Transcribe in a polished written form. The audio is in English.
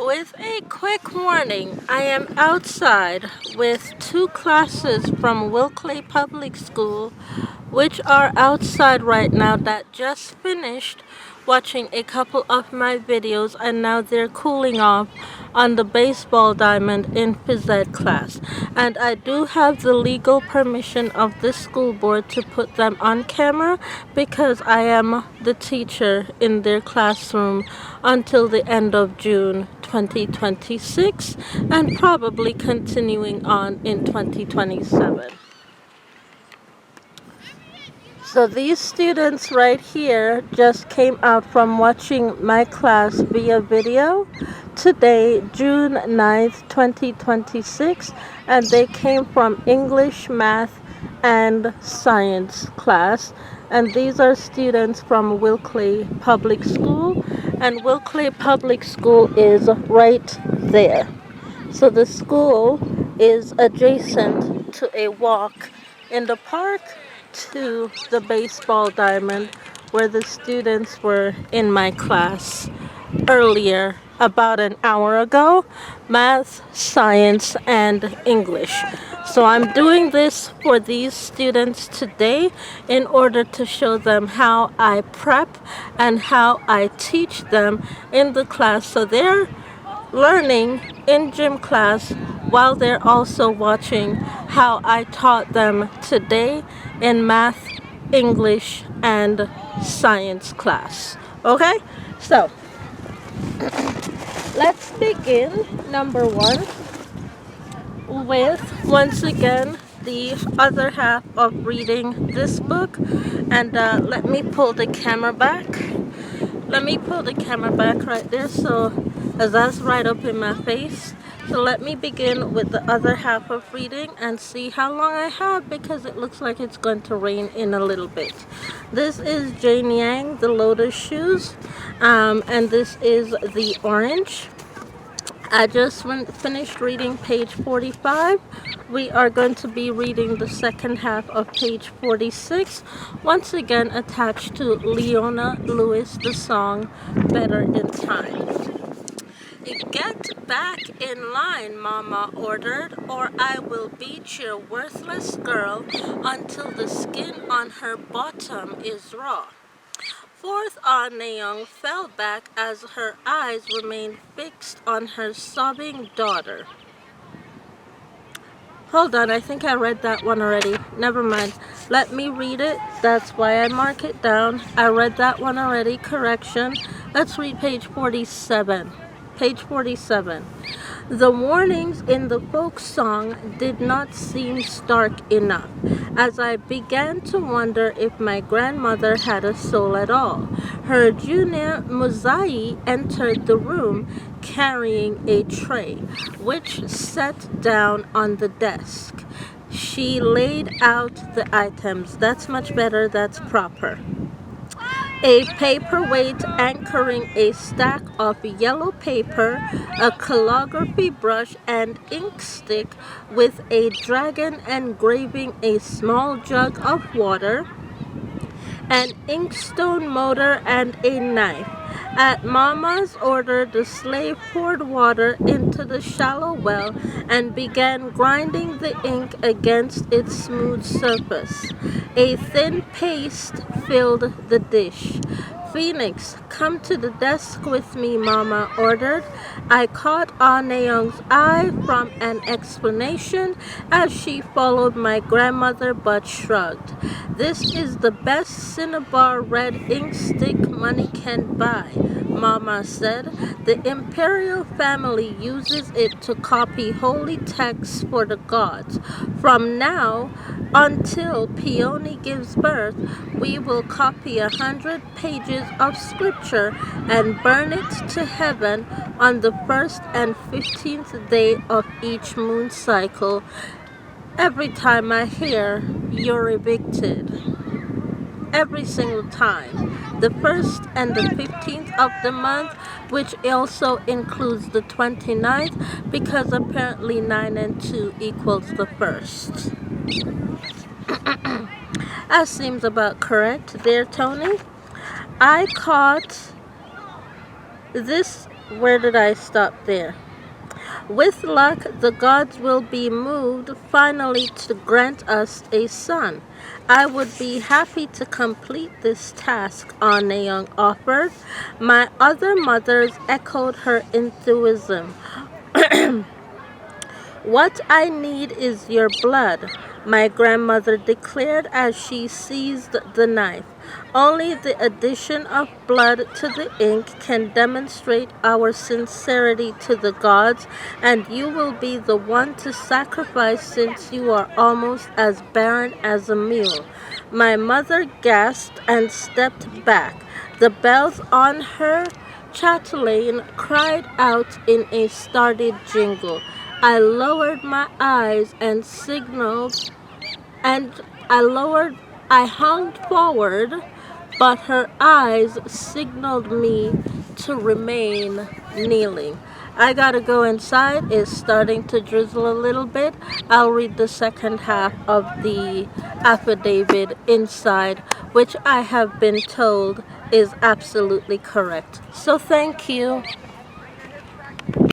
With a quick warning, I am outside with two classes from Wilkley Public School, which are outside right now that just finished watching a couple of my videos and now they're cooling off on the baseball diamond in phys ed class. And I do have the legal permission of the school board to put them on camera because I am the teacher in their classroom until the end of June 2026 and probably continuing on in 2027. So these students right here just came out from watching my class via video today, June 9th, 2026, and they came from English, math, and science class. And these are students from Wilkley Public School, and Wilkley Public School is right there. So the school is adjacent to a walk in the park to the baseball diamond where the students were in my class earlier, about an hour ago, math, science, and English. So I'm doing this for these students today in order to show them how I prep and how I teach them in the class. So they're learning in gym class while they're also watching how I taught them today in math, English, and science class. Okay? So, let's begin, number one, with, once again, the other half of reading this book. And let me pull the camera back. Let me pull the camera back right there so as that's right up in my face. So let me begin with the other half of reading and see how long I have because it looks like it's going to rain in a little bit. This is Jane Yang, The Lotus Shoes, and this is the orange. I just finished reading page 45. We are going to be reading the second half of page 46, once again attached to Leona Lewis, the song Better in Time. Get back in line, Mama ordered, or I will beat your worthless girl until the skin on her bottom is raw. Fourth Ah Nayoung fell back as her eyes remained fixed on her sobbing daughter. Hold on, I think I read that one already. Never mind. Let me read it. That's why I mark it down. I read that one already. Correction. Let's read page 47. Page 47. The warnings in the folk song did not seem stark enough, as I began to wonder if my grandmother had a soul at all. Her junior Muzai entered the room carrying a tray, which sat down on the desk. She laid out the items. That's much better, that's proper. A paperweight anchoring a stack of yellow paper, a calligraphy brush and ink stick with a dragon engraving a small jug of water, an inkstone motor and a knife. At Mama's order, the slave poured water into the shallow well and began grinding the ink against its smooth surface. A thin paste filled the dish. Phoenix, come to the desk with me, Mama ordered. I caught Ah Nayoung's eye from an explanation as she followed my grandmother but shrugged. This is the best cinnabar red ink stick money can buy, Mama said. The imperial family uses it to copy holy texts for the gods. From now until Peony gives birth, we will copy 100 pages of scripture and burn it to heaven on the 1st and 15th day of each moon cycle. Every time I hear you're evicted. Every single time. The 1st and the 15th of the month, which also includes the 29th, because apparently 9 and 2 equals the 1st. That seems about correct there, Tony. I caught this Where did I stop there? With luck, the gods will be moved finally to grant us a son. I would be happy to complete this task, Aneung offered. My other mothers echoed her enthusiasm. What I need is your blood, my grandmother declared as she seized the knife. Only the addition of blood to the ink can demonstrate our sincerity to the gods, and you will be the one to sacrifice since you are almost as barren as a mule. My mother gasped and stepped back. The bells on her chatelaine cried out in a startled jingle. I lowered my eyes and signaled, and I hung forward, but her eyes signaled me to remain kneeling. I gotta go inside. It's starting to drizzle a little bit. I'll read the second half of the affidavit inside, which I have been told is absolutely correct. So thank you.